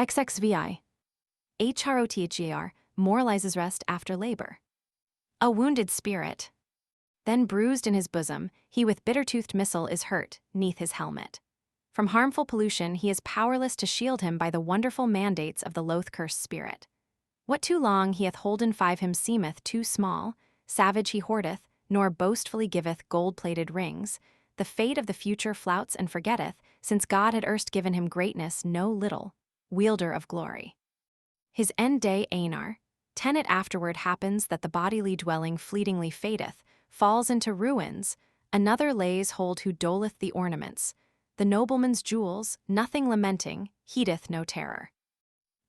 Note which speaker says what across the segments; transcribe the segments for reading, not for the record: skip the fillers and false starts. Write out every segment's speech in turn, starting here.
Speaker 1: XXVI. Heorot moralizes rest after labor. A wounded spirit. Then bruised in his bosom, he with bitter-toothed missile is hurt, neath his helmet. From harmful pollution he is powerless to shield him by the wonderful mandates of the loath-cursed spirit. What too long he hath holden five him seemeth too small, savage he hoardeth, nor boastfully giveth gold-plated rings. The fate of the future flouts and forgetteth, since God had erst given him greatness no little, wielder of glory. His end day Einar, tenet afterward happens that the bodily dwelling fleetingly fadeth, falls into ruins, another lays hold who doleth the ornaments. The nobleman's jewels, nothing lamenting, heedeth no terror.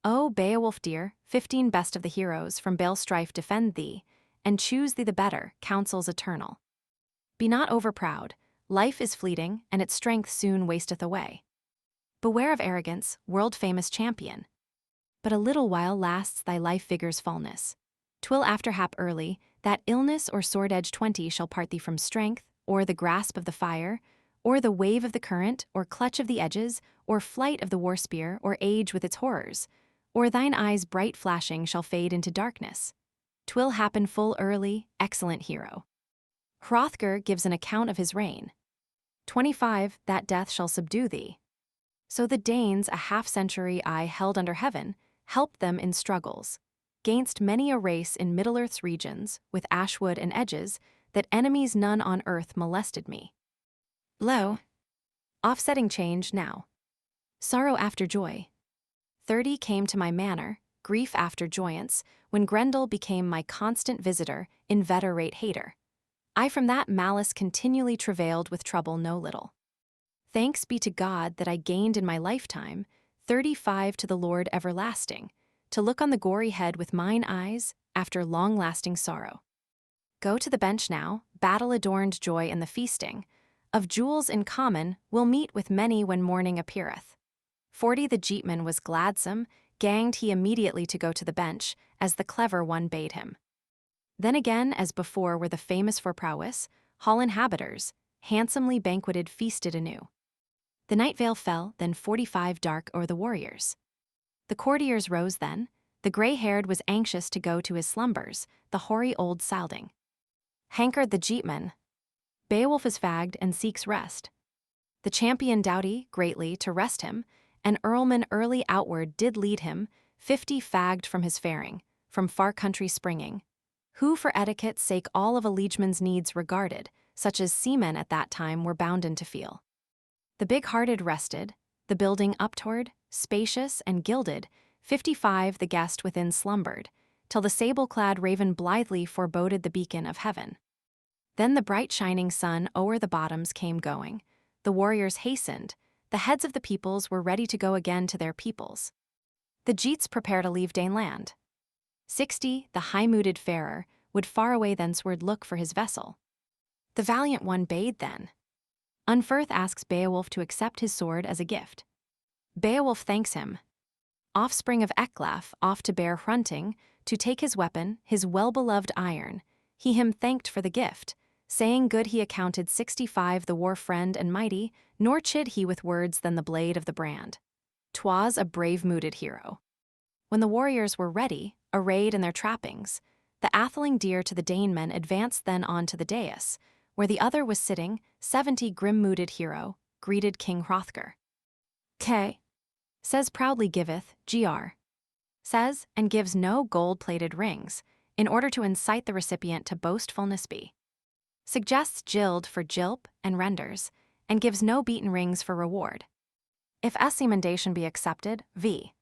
Speaker 1: O Beowulf dear, 15 best of the heroes from bale strife defend thee, and choose thee the better, counsels eternal. Be not overproud, life is fleeting, and its strength soon wasteth away. Beware of arrogance, world-famous champion. But a little while lasts thy life vigor's fullness. 'Twill after hap early, that illness or sword-edge 20 shall part thee from strength, or the grasp of the fire, or the wave of the current, or clutch of the edges, or flight of the war-spear, or age with its horrors, or thine eyes bright flashing shall fade into darkness. 'Twill happen full early, excellent hero. Hrothgar gives an account of his reign. 25, that death shall subdue thee. So the Danes a half-century I held under heaven, helped them in struggles, gainst many a race in Middle-earth's regions, with ashwood and edges, that enemies none on earth molested me. Lo, offsetting change now. Sorrow after joy. 30 came to my manor, grief after joyance, when Grendel became my constant visitor, inveterate hater. I from that malice continually travailed with trouble no little. Thanks be to God that I gained in my lifetime 35 to the Lord everlasting, to look on the gory head with mine eyes after long-lasting sorrow. Go to the bench now, battle-adorned joy and the feasting. Of jewels in common, we'll meet with many when morning appeareth. 40 the Geatman was gladsome, ganged he immediately to go to the bench, as the clever one bade him. Then again, as before were the famous for prowess, hall inhabiters, handsomely banqueted feasted anew. The night veil fell, then 45 dark o'er the warriors. The courtiers rose then, the grey-haired was anxious to go to his slumbers, the hoary old Scylding. Hankered the Geatman. Beowulf is fagged and seeks rest. The champion doughty, greatly, to rest him, and earlman early outward did lead him, 50 fagged from his faring, from far country springing, who for etiquette's sake all of a liegeman's needs regarded, such as seamen at that time were bounden to feel. The big-hearted rested, the building uptoward, spacious and gilded, 55 the guest within slumbered, till the sable-clad raven blithely foreboded the beacon of heaven. Then the bright shining sun o'er the bottoms came going, the warriors hastened, the heads of the peoples were ready to go again to their peoples. The Geats prepare to leave Daneland. 60 the high-mooded farer, would far away thenceward look for his vessel. The valiant one bade then. Unferth asks Beowulf to accept his sword as a gift. Beowulf thanks him. Offspring of Ecglaf, off to bear Hrunting, to take his weapon, his well-beloved iron, he him thanked for the gift, saying good he accounted 65 the war-friend and mighty, nor chid he with words than the blade of the brand. 'Twas a brave-mooded hero. When the warriors were ready, arrayed in their trappings, the atheling deer to the Danemen advanced then on to the dais, where the other was sitting, 70 grim-mooded hero, greeted King Hrothgar. K. Says proudly giveth, gr. Says, and gives no gold-plated rings, in order to incite the recipient to boastfulness be. Suggests gild for gilp and renders, and gives no beaten rings for reward. If emendation be accepted, v.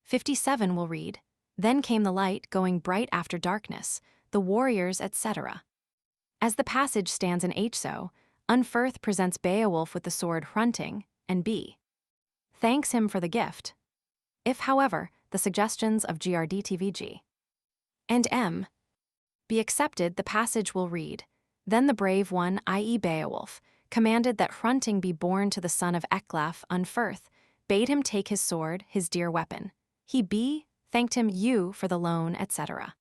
Speaker 1: 57 will read, then came the light going bright after darkness, the warriors, etc. As the passage stands in H so, Unferth presents Beowulf with the sword Hrunting, and B. Thanks him for the gift. If, however, the suggestions of GRDTVG and M be accepted, the passage will read, then the brave one, i.e. Beowulf, commanded that Hrunting be born to the son of Ecglaf, Unferth, bade him take his sword, his dear weapon. He thanked him for the loan, etc.